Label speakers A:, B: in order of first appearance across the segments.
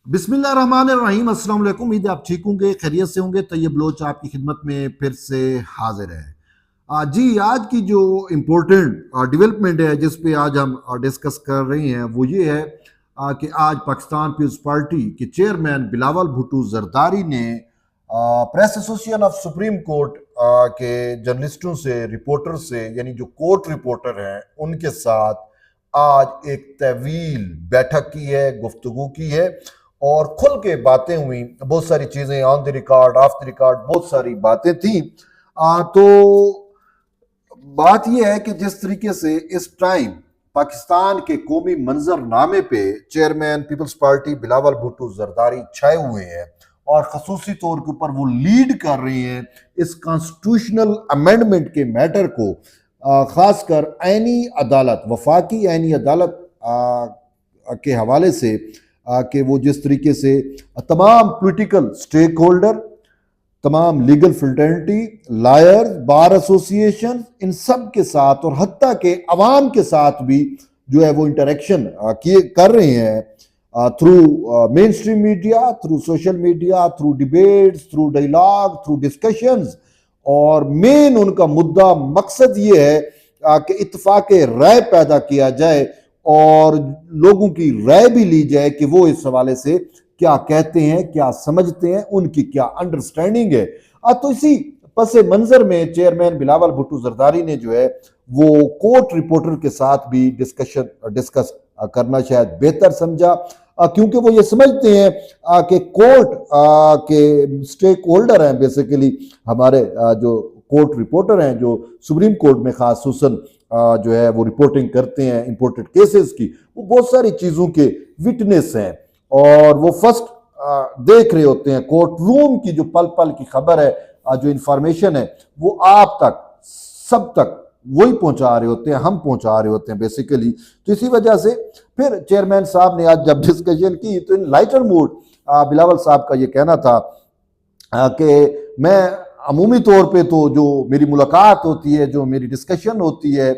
A: बिस्मिल्लाहिर्रहमानिर्रहीम। अस्सलाम वालेकुम। उम्मीद है आप ठीक होंगे, खैरियत से होंगे। तैयब लोच आपकी खिदमत में फिर से हाजिर है। जी, आज की जो इम्पोर्टेंट डेवलपमेंट है जिस पे आज हम डिस्कस कर रहे हैं वो ये है कि आज पाकिस्तान पीपल्स पार्टी के चेयरमैन बिलावल भुट्टो जरदारी ने press association of supreme court के जर्नलिस्टों से, रिपोर्टर से, यानी जो कोर्ट रिपोर्टर हैं उनके साथ आज एक तवील बैठक की है, गुफ्तगू की है और खुल के बातें हुई। बहुत सारी चीजें on the record, of the record, बहुत सारी बातें थी। तो बात यह है कि जिस तरीके से इस टाइम पाकिस्तान के कौमी मंजरनामे पे चेयरमैन पीपल्स पार्टी बिलावल भुट्टो जरदारी छाए हुए हैं और खसूसी तौर के ऊपर वो लीड कर रहे हैं इस कॉन्स्टिट्यूशनल अमेंडमेंट के मैटर को, खासकर आईनी अदालत, वफाकी आईनी अदालत के हवाले से कि वो जिस तरीके से तमाम पॉलिटिकल स्टेक होल्डर, तमाम legal fraternity, lawyers, bar association, इन सब के साथ और हत्ता के अवाम के साथ भी जो है वो इंटरेक्शन किए कर रहे हैं through mainstream media, through social media, through debates, through dialogue, through discussions. और मेन उनका मुद्दा, मकसद ये है कि इत्तेफाक राय पैदा किया जाए और लोगों की राय भी ली जाए कि वो इस हवाले से क्या कहते हैं, क्या समझते हैं, उनकी क्या अंडरस्टैंडिंग है। तो इसी पस मंजर में चेयरमैन बिलावल भुट्टो जरदारी ने जो है वो कोर्ट रिपोर्टर के साथ भी डिस्कस करना शायद बेहतर समझा, क्योंकि वो ये समझते हैं कि कोर्ट के स्टेक होल्डर हैं, बेसिकली हमारे जो कोर्ट रिपोर्टर हैं जो सुप्रीम कोर्ट में खासूसन जो है वो रिपोर्टिंग करते हैं इंपोर्टेड केसेस की, वो बहुत सारी चीज़ों के विटनेस हैं और वो फर्स्ट देख रहे होते हैं। कोर्ट रूम की जो पल पल की खबर है, जो इंफॉर्मेशन है, वो आप तक, सब तक वही पहुंचा रहे होते हैं, हम पहुंचा रहे होते हैं बेसिकली। तो इसी वजह से फिर चेयरमैन साहब ने आज जब डिस्कशन की तो इन लाइटर मूड बिलावल साहब का ये कहना था कि मैं अमूमी तौर पे तो जो मेरी मुलाकात होती है, जो मेरी डिस्कशन होती है,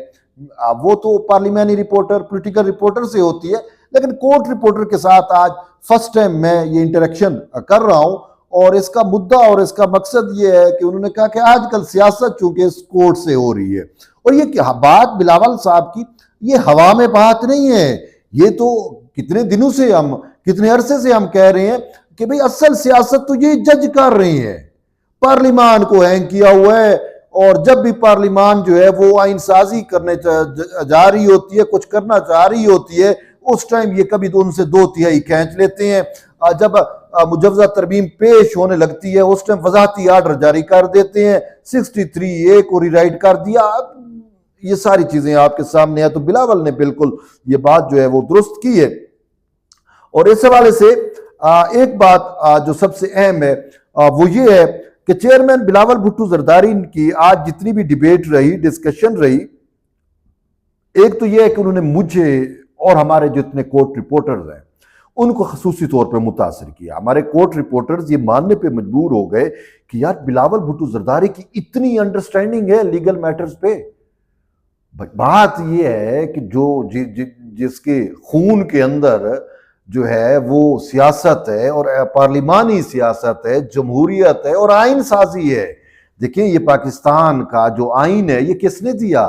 A: वो तो पार्लियामेंट्री रिपोर्टर, पॉलिटिकल रिपोर्टर से होती है, लेकिन कोर्ट रिपोर्टर के साथ आज फर्स्ट टाइम मैं ये इंटरेक्शन कर रहा हूं। और इसका मुद्दा और इसका मकसद ये है कि उन्होंने कहा कि आजकल सियासत चूंकि इस कोर्ट से हो रही है, और ये बात बिलावल साहब की ये हवा में बात नहीं है, ये तो कितने दिनों से हम, कितने अरसे से हम कह रहे हैं कि भाई असल सियासत तो ये जज कर रही है, पार्लियामान को हैंग किया हुआ है। और जब भी पार्लियामान जो है वो आइन साजी करने जा रही होती है, कुछ करना चाह रही होती है, उस टाइम ये कभी तो उनसे 2/3 खींच लेते हैं। जब मुजवजा तरमीम पेश होने लगती है उस टाइम वजाहती आर्डर जारी कर देते हैं, 63A को रिराइट कर दिया। ये सारी चीजें आपके सामने है। तो बिलावल ने बिल्कुल ये बात जो है वो दुरुस्त की है। और इस हवाले से एक बात जो सबसे अहम है वो ये है कि चेयरमैन बिलावल भुट्टो जरदारी की आज जितनी भी डिबेट रही, डिस्कशन रही, एक तो यह है कि उन्होंने मुझे और हमारे जितने कोर्ट रिपोर्टर्स हैं उनको खसूसी तौर पर मुतासर किया। हमारे कोर्ट रिपोर्टर्स ये मानने पे मजबूर हो गए कि यार बिलावल भुट्टो जरदारी की इतनी अंडरस्टैंडिंग है लीगल मैटर्स पे। बात ये है कि जो जिसके खून के अंदर जो है वो सियासत है और पार्लिमानी सियासत है, जमहूरियत है और आइन साजी है। देखिए ये पाकिस्तान का जो आइन है ये किसने दिया?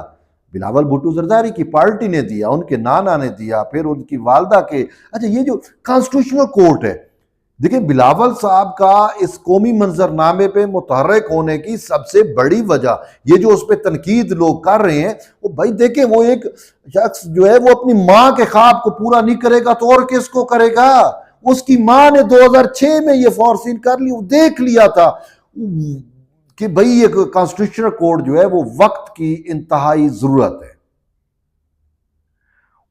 A: बिलावल भुट्टो जरदारी की पार्टी ने दिया, उनके नाना ने दिया, फिर उनकी वालदा के। अच्छा, ये जो कॉन्स्टिट्यूशनल कोर्ट है, देखिए बिलावल साहब का इस कौमी मंजरनामे पे मुतहर्रिक होने की सबसे बड़ी वजह, ये जो उस पर तनकीद लोग कर रहे हैं, वो भाई देखें वो एक शख्स जो है वो अपनी माँ के ख्वाब को पूरा नहीं करेगा तो और किसको करेगा? उसकी माँ ने 2006 में ये फोरसीन कर ली, देख लिया था कि भाई ये कॉन्स्टिट्यूशनल कोड जो है वो वक्त की इंतहाई जरूरत है।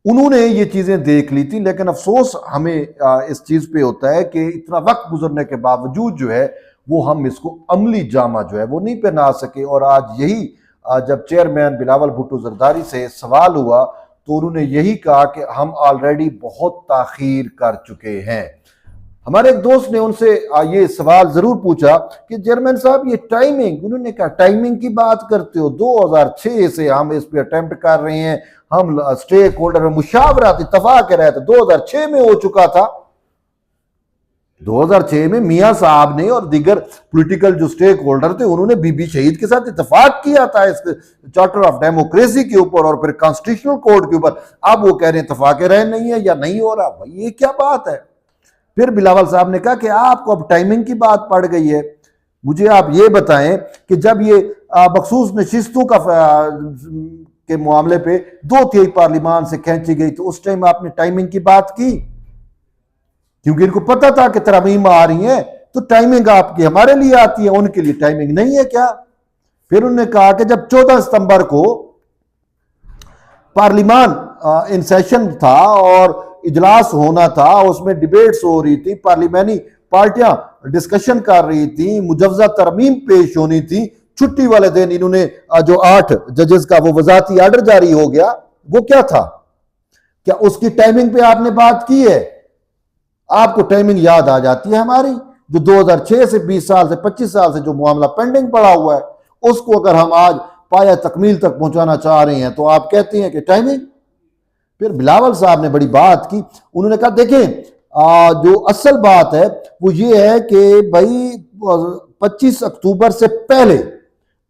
A: उन्होंने ये चीजें देख ली थी, लेकिन अफसोस हमें इस चीज पे होता है कि इतना वक्त गुजरने के बावजूद जो है वो हम इसको अमली जामा जो है वो नहीं पहना सके। और आज यही जब चेयरमैन बिलावल भुट्टो जरदारी से सवाल हुआ तो उन्होंने यही कहा कि हम ऑलरेडी बहुत ताखीर कर चुके हैं। हमारे एक दोस्त ने उनसे ये सवाल जरूर पूछा कि चेयरमैन साहब ये टाइमिंग, उन्होंने कहा टाइमिंग की बात करते हो, 2006 से हम इस पे अटेम्प्ट कर रहे हैं, हम स्टेक होल्डर में मुशावरत इत्तफाक रहे थे, 2006 में हो चुका था। 2006 में मियां साहब ने और दीगर पॉलिटिकल जो स्टेक होल्डर थे उन्होंने बीबी शहीद के साथ इत्तेफाक किया था इस चार्टर ऑफ डेमोक्रेसी के ऊपर और फिर कॉन्स्टिट्यूशनल कोड के ऊपर। अब वो कह रहे हैं इत्तेफाक रहे नहीं है या नहीं हो रहा, भाई ये क्या बात है। फिर बिलावल साहब ने कहा कि आपको अब टाइमिंग की बात पड़ गई है, मुझे आप ये बताएं कि जब ये मखसूस नशिस्तों का के मामले पे 2/3 पार्लिमान से खींची गई तो उस टाइम आपने टाइमिंग की बात की, क्योंकि इनको पता था कि तरमीम आ रही है तो टाइमिंग आपकी हमारे लिए आती है, उनके लिए टाइमिंग नहीं है क्या। फिर उन्होंने कहा कि जब 14 सितंबर को पार्लिमान इन सेशन था और इजलास होना था, उसमें डिबेट्स हो रही थी, पार्लियामानी पार्टियां डिस्कशन कर रही थी, मुजवजा तरमीम पेश होनी थी, छुट्टी वाले दिन इन्होंने जो 8 जजेस का वो वजाती आर्डर जारी हो गया, वो क्या था, क्या उसकी टाइमिंग पे आपने बात की है। आपको टाइमिंग याद आ जाती है हमारी, जो 2006 से 20 साल से 25 साल से जो मामला पेंडिंग पड़ा हुआ है, उसको अगर हम आज पाया तकमील तक पहुंचाना चाह रहे हैं तो आप कहते हैं कि टाइमिंग। फिर बिलावल साहब ने बड़ी बात की, उन्होंने कहा देखें जो असल बात है वो ये है कि भाई 25 अक्टूबर से पहले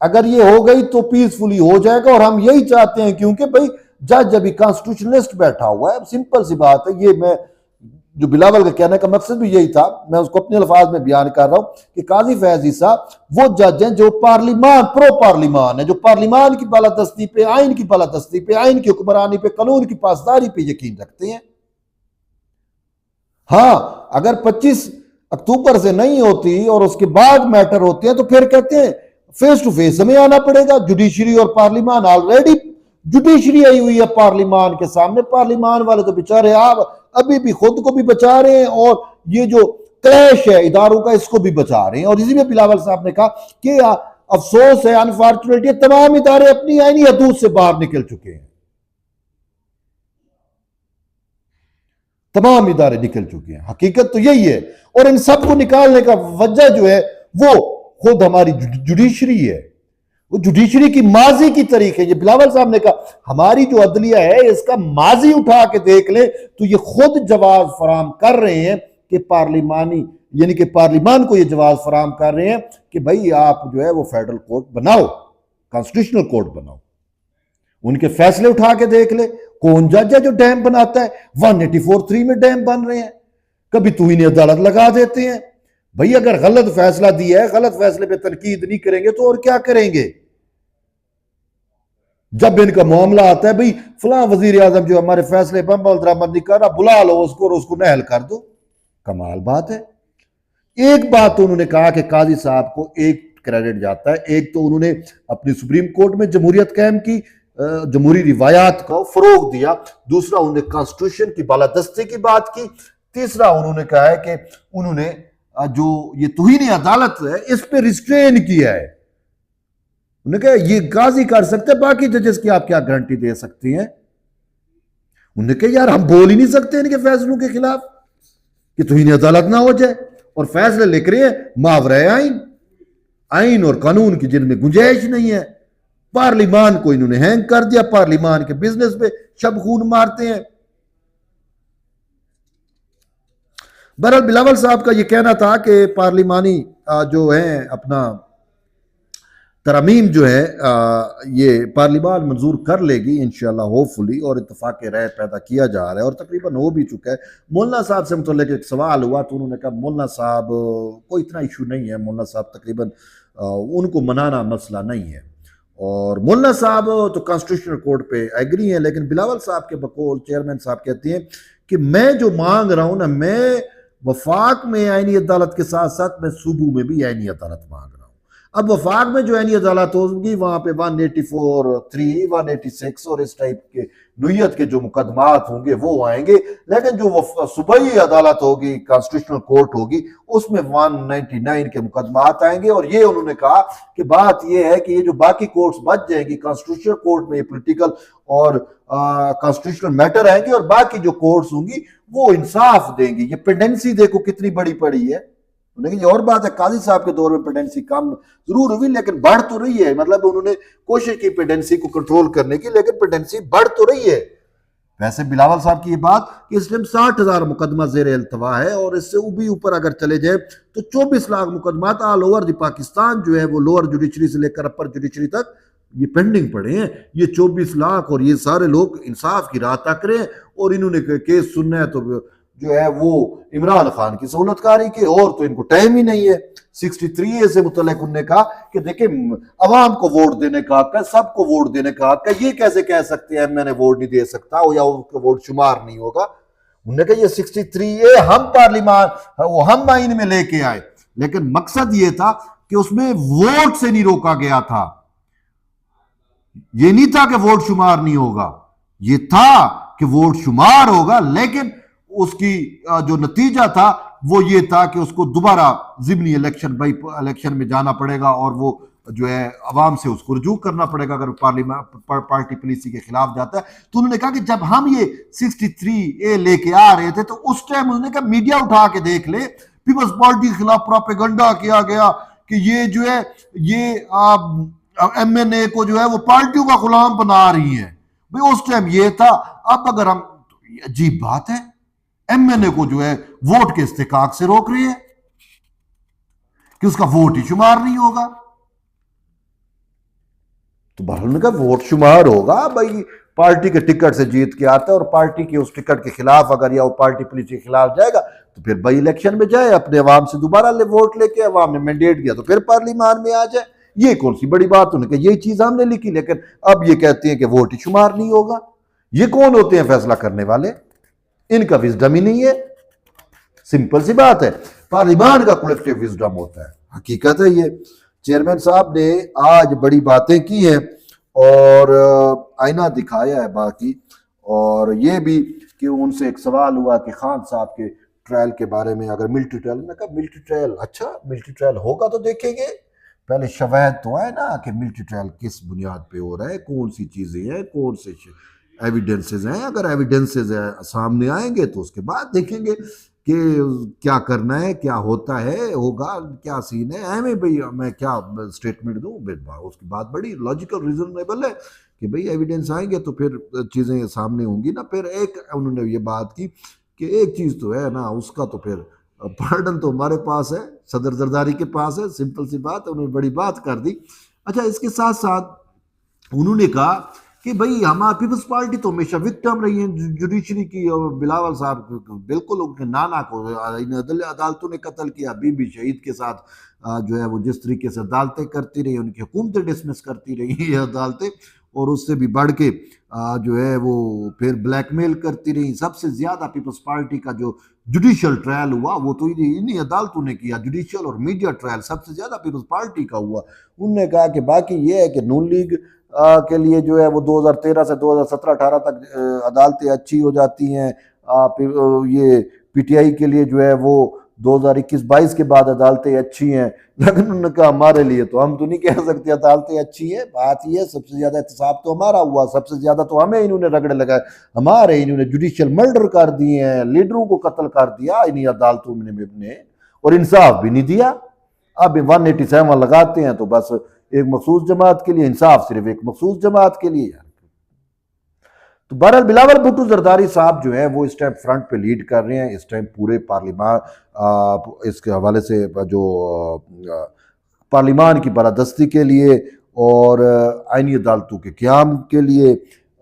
A: अगर ये हो गई तो पीसफुली हो जाएगा और हम यही चाहते हैं, क्योंकि भाई जज अभी कॉन्स्टिट्यूशनलिस्ट बैठा हुआ है, सिंपल सी बात है। ये मैं जो बिलावल का कहने का मकसद भी यही था, मैं उसको अपने अल्फाज में बयान कर रहा हूं कि काजी फैजी साहब वो जज हैं जो पार्लिमान प्रो पार्लिमान है, जो पार्लिमान की बालादस्ती पे, आइन की बालादस्ती पे, आइन की हुक्मरानी पे, कानून की पासदारी पे यकीन रखते हैं। हाँ, अगर 25 अक्टूबर से नहीं होती और उसके बाद मैटर होते हैं तो फिर कहते हैं फेस टू फेस हमें आना पड़ेगा। जुडिशरी और पार्लिमान ऑलरेडी जुडिशरी आई हुई है पार्लिमान के सामने, पार्लिमान वाले तो बेचारे आप अभी भी खुद को भी बचा रहे हैं और ये जो क्लैश है इदारों का इसको भी बचा रहे हैं। और इसी में बिलावल साहब ने कहा कि अफसोस है, अनफॉर्चुनेटली तमाम इदारे अपनी आईनी हदूद से बाहर निकल चुके हैं, तमाम इदारे निकल चुके हैं, हकीकत तो यही है। और इन सबको निकालने का वजह जो है वो खुद हमारी जुडिशरी है, वो जुडिशरी की माजी की तरीके। ये बिलावल साहब ने कहा हमारी जो अदलिया है इसका माजी उठा के देख ले तो ये खुद जवाब फराम कर रहे हैं कि पार्लिमानी यानी कि पार्लिमान को ये जवाब फराम कर रहे हैं कि भाई आप जो है वो फेडरल कोर्ट बनाओ, कॉन्स्टिट्यूशनल कोर्ट बनाओ। उनके फैसले उठा के देख ले, कौन जज है जो डैम बनाता है, 184(3) में डैम बन रहे हैं, कभी तौहीन अदालत लगा देते हैं। भाई अगर गलत फैसला दिया है, गलत फैसले पे तनकीद नहीं करेंगे तो और क्या करेंगे। जब इनका मामला आता है भाई फलां वजीर आजम जो हमारे फैसले पर अमल दरामद नहीं कर रहा, बुला लो उसको और उसको नहल कर दो, कमाल बात है। एक बात तो उन्होंने कहा कि काजी साहब को एक क्रेडिट जाता है, एक तो उन्होंने अपनी सुप्रीम कोर्ट में जमहूरियत कायम की, जमहूरी रिवायात को फरोग दिया, दूसरा उन्होंने कॉन्स्टिट्यूशन की बालादस्ती की बात की, तीसरा उन्होंने कहा है कि उन्होंने जो ये तौहीन अदालत है इस पे रिस्ट्रेन किया है। उन्होंने कहा ये काजी कर सकते हैं, बाकी जजेस की आप क्या गारंटी दे सकती हैं। उन्होंने कहा यार हम बोल ही नहीं सकते इनके फैसलों के खिलाफ कि तौहीन अदालत ना हो जाए, और फैसले लिख रहे हैं मावरा आइन, आइन और कानून की जिनमें गुंजाइश नहीं है। पार्लिमान को इन्होंने हैंग कर दिया, पार्लिमान के बिजनेस पे शब खून मारते हैं। बहरहाल बिलावल साहब का यह कहना था कि पार्लिमानी जो है अपना तरमीम जो है ये पार्लिमान मंजूर कर लेगी इंशाल्लाह होपफुली, और इत्तफाक राय पैदा किया जा रहा है और तकरीबन हो भी चुका है। मौलाना साहब से मुतल्लिक एक सवाल हुआ तो उन्होंने कहा मौलाना साहब को इतना इशू नहीं है, मौलाना साहब तकरीबन उनको मनाना मसला नहीं है, और मौलाना साहब तो कॉन्स्टिट्यूशनल कोर्ट पे एग्री हैं। लेकिन बिलावल साहब के बकौल चेयरमैन साहब कहते हैं कि मैं जो मांग रहा हूं ना, मैं वफाक में आईनी अदालत के साथ साथ मैं सूबू में भी आईनी अदालत मांग रहा हूं। अब वफाक में जो आईनी अदालत होगी वहां पे 184(3), 186 और इस टाइप के नोयत के जो मुकदमात होंगे वो आएंगे, लेकिन जो सूबाई अदालत होगी, कॉन्स्टिट्यूशनल कोर्ट होगी, उसमें 199 के मुकदमात आएंगे। और ये उन्होंने कहा कि बात यह है कि ये जो बाकी कोर्ट्स बच जाएंगी, कॉन्स्टिट्यूशनल कोर्ट में ये पॉलिटिकल और कॉन्स्टिट्यूशनल मैटर आएंगे और बाकी जो कोर्ट्स होंगी वो इंसाफ देंगी। ये पेंडेंसी देखो कितनी बड़ी पड़ी है। लेकिन ये और बात है, काजी साहब के दौर में पेंडेंसी कम जरूर हुई लेकिन बढ़ तो रही है, मतलब उन्होंने कोशिश की पेंडेंसी को कंट्रोल करने की, लेकिन पेंडेंसी बढ़ तो रही है। वैसे बिलावल साहब की ये बात कि इस टाइम 60,000 मुकदमा जेर अल्तवा है और इससे भी ऊपर अगर चले जाए तो 24 लाख मुकदमा ऑल ओवर द पाकिस्तान जो है वो लोअर जुडिशरी से लेकर अपर जुडिशरी तक ये पेंडिंग पड़े हैं। ये 24 लाख और ये सारे लोग इंसाफ की राह तक रहे हैं और इन्होंने केस सुनना है तो जो है वो इमरान खान की सहूलतकारी के, और तो इनको टाइम ही नहीं है। 63A से मुतल्लिक उन्होंने कहा कि देखिए अवाम को वोट देने का हक है, सबको वोट देने का हक है, ये कैसे कह सकते हैं मैंने वोट नहीं दे सकता या उसका वोट शुमार नहीं होगा। उन्होंने कहा ये 63A हम पार्लियामान वो हम आइन में लेके आए, लेकिन मकसद ये था कि उसमें वोट से नहीं रोका गया था। ये नहीं था कि वोट शुमार नहीं होगा, ये था कि वोट शुमार होगा, लेकिन उसकी जो नतीजा था वो ये था कि उसको दोबारा जिमनी इलेक्शन में जाना पड़ेगा और वो जो है अवाम से उसको रुजू करना पड़ेगा अगर पार्टी पॉलिसी के खिलाफ जाता है। तो उन्होंने कहा कि जब हम ये 63A लेके आ रहे थे तो उस टाइम उन्होंने कहा मीडिया उठा के देख ले, पीपल्स पार्टी के खिलाफ प्रोपेगेंडा किया गया कि ये जो है ये MNA को जो है वो पार्टियों का गुलाम बना रही है। भाई उस टाइम ये था। अब अगर हम, अजीब बात है, MNA को जो है वोट के इस्तेकाक से रोक रही है कि उसका वोट ही शुमार नहीं होगा। तो बहरहाल का वोट शुमार होगा, भाई पार्टी के टिकट से जीत के आता है और पार्टी के उस टिकट के खिलाफ अगर या वो पार्टी पुलिस के खिलाफ जाएगा तो फिर भाई इलेक्शन में जाए, अपने अवाम से दोबारा वोट लेके, अवाम ने मैंडेट दिया तो फिर पार्लियामान में आ जाए। ये कौन सी बड़ी बात, उन्होंने यही चीज हमने लिखी, लेकिन अब ये कहते हैं कि वोट ही शुमार नहीं होगा। ये कौन होते हैं फैसला करने वाले? इनका विजडम ही नहीं है। सिंपल सी बात है, पार्लियामान का कलेक्टिव विजडम होता है। हकीकत है ये। चेयरमैन साहब ने आज बड़ी बातें की हैं और आईना दिखाया है बाकी, और ये भी कि उनसे एक सवाल हुआ कि खान साहब के ट्रायल के बारे में, अगर मिलिट्री ट्रायल, मैंने कहा मिलिट्री ट्रायल, अच्छा मिलिट्री ट्रायल होगा तो देखेंगे, पहले शवाहद तो आए ना कि मिलिट्री ट्रायल किस बुनियाद पे हो रहा है, कौन सी चीजें हैं, कौन से एविडेंसेस हैं। अगर एविडेंसेस सामने आएंगे तो उसके बाद देखेंगे कि क्या करना है, क्या होता है, होगा क्या सीन है। हमें भाई मैं क्या स्टेटमेंट दूं, उसकी बात बड़ी लॉजिकल रीजनेबल है कि भाई एविडेंस आएंगे तो फिर चीज़ें सामने होंगी ना। फिर एक उन्होंने ये बात की कि एक चीज़ तो है ना, उसका तो फिर पार्डन तो हमारे पास है, सदर जरदारी के पास है, सिंपल सी बात है। उन्होंने बड़ी बात कर दी। अच्छा, इसके साथ साथ उन्होंने कहा कि भाई हमारी पीपल्स पार्टी तो हमेशा विक्टिम रही है जुडिशरी की, और बिलावल साहब बिल्कुल उनके नाना को अदालतों ने कत्ल किया, बीबी शहीद के साथ जो है वो जिस तरीके से अदालतें करती रही, उनकी हुकूमतें डिसमिस करती रही अदालतें, और उससे भी बढ़ के जो है वो फिर ब्लैकमेल करती रही। सबसे ज्यादा पीपल्स पार्टी का जो जुडिशियल ट्रायल हुआ वो तो इन्हीं अदालतों ने किया, जुडिशियल और मीडिया ट्रायल सबसे ज्यादा पीपल्स पार्टी का हुआ। उन्होंने कहा कि बाकी ये है कि नून लीग के लिए जो है वो 2013 से 2017-18 तक अदालतें अच्छी हो जाती हैं। ये PTI के लिए जो है वो 2021-22 के बाद अदालतें अच्छी हैं। लेकिन उन्होंने कहा हमारे लिए तो हम तो नहीं कह सकते अदालतें अच्छी है। बात यह है सबसे ज्यादा एहतसाब तो हमारा हुआ, सबसे ज्यादा तो हमें इन्होंने रगड़े लगाए, हमारे इन्होंने जुडिशियल मर्डर कर दिए हैं, लीडरों को कत्ल कर दिया इन्हीं अदालतों ने, और इंसाफ भी नहीं दिया। अब 187 लगाते हैं तो बस एक मखसूस जमात के लिए, इंसाफ सिर्फ एक मखसूस जमात के लिए। तो बहरहाल बिलावल भुट्टो जरदारी साहब जो है वो इस टाइम फ्रंट पे लीड कर रहे हैं। इस टाइम पूरे पार्लियामान इसके हवाले से जो पार्लियामान की बालादस्ती के लिए और आईनी अदालतों के क़याम के लिए,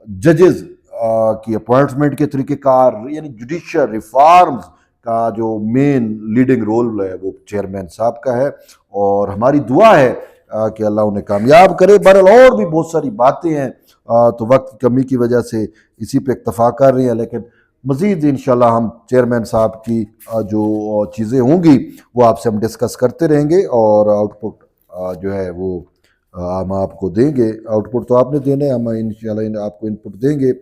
A: जजेस की अपॉइंटमेंट के तरीक़ेकार, यानी जुडिशियल रिफॉर्म्स का जो मेन लीडिंग रोल है वो चेयरमैन साहब का है, और हमारी दुआ है कि अल्लाह उन्हें कामयाब करे। बहरहाल और भी बहुत सारी बातें हैं, तो वक्त की कमी की वजह से इसी पे इक्तफा कर रहे हैं, लेकिन मज़ीद इंशाल्लाह हम चेयरमैन साहब की जो चीज़ें होंगी वो आपसे हम डिस्कस करते रहेंगे, और आउटपुट जो है वो हम आपको देंगे। आउटपुट तो आपने देना है, हम इंशाल्लाह आपको इनपुट देंगे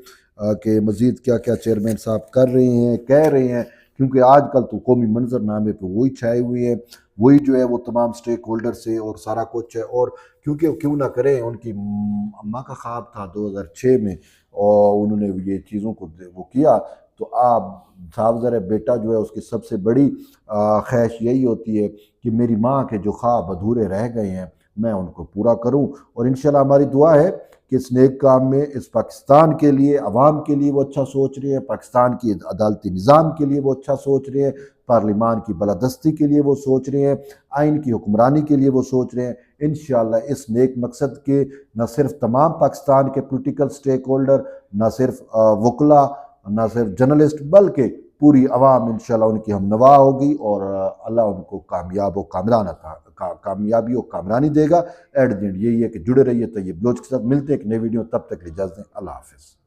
A: कि मज़ीद क्या क्या चेयरमैन साहब कर रहे हैं, कह रहे हैं, क्योंकि आजकल तो कौमी मंजरनामे पे वही छाए हुए हैं, वही जो है वो तमाम स्टेक होल्डर से और सारा कुछ है। और क्योंकि क्यों ना करें, उनकी अम्मा का ख्वाब था 2006 में, और उन्होंने ये चीज़ों को वो किया, तो आप साहब ज़रा बेटा जो है उसकी सबसे बड़ी ख्वाहिश यही होती है कि मेरी माँ के जो ख्वाब अधूरे रह गए हैं मैं उनको पूरा करूं। और इंशाल्लाह हमारी दुआ है कि इस नेक काम में इस पाकिस्तान के लिए, अवाम के लिए वो अच्छा सोच रहे हैं, पाकिस्तान की अदालती निज़ाम के लिए वो अच्छा सोच रहे हैं, पार्लिमान की बालादस्ती के लिए वो सोच रहे हैं, आइन की हुक्मरानी के लिए वो सोच रहे हैं। इंशाअल्लाह इस नेक मकसद के न सिर्फ तमाम पाकिस्तान के पोलिटिकल स्टेक होल्डर, न सिर्फ वकला, न सिर्फ जर्नलिस्ट, बल्कि पूरी आवाम इंशाअल्लाह उनकी हम नवा होगी और अल्लाह उनको कामयाबी और कामरानी देगा। एट द एंड यही है कि जुड़े रहिए तैयब बलोच के साथ। मिलते हैं एक नई वीडियो, तब तक इजाज़त दें। अल्लाह हाफ़िज़।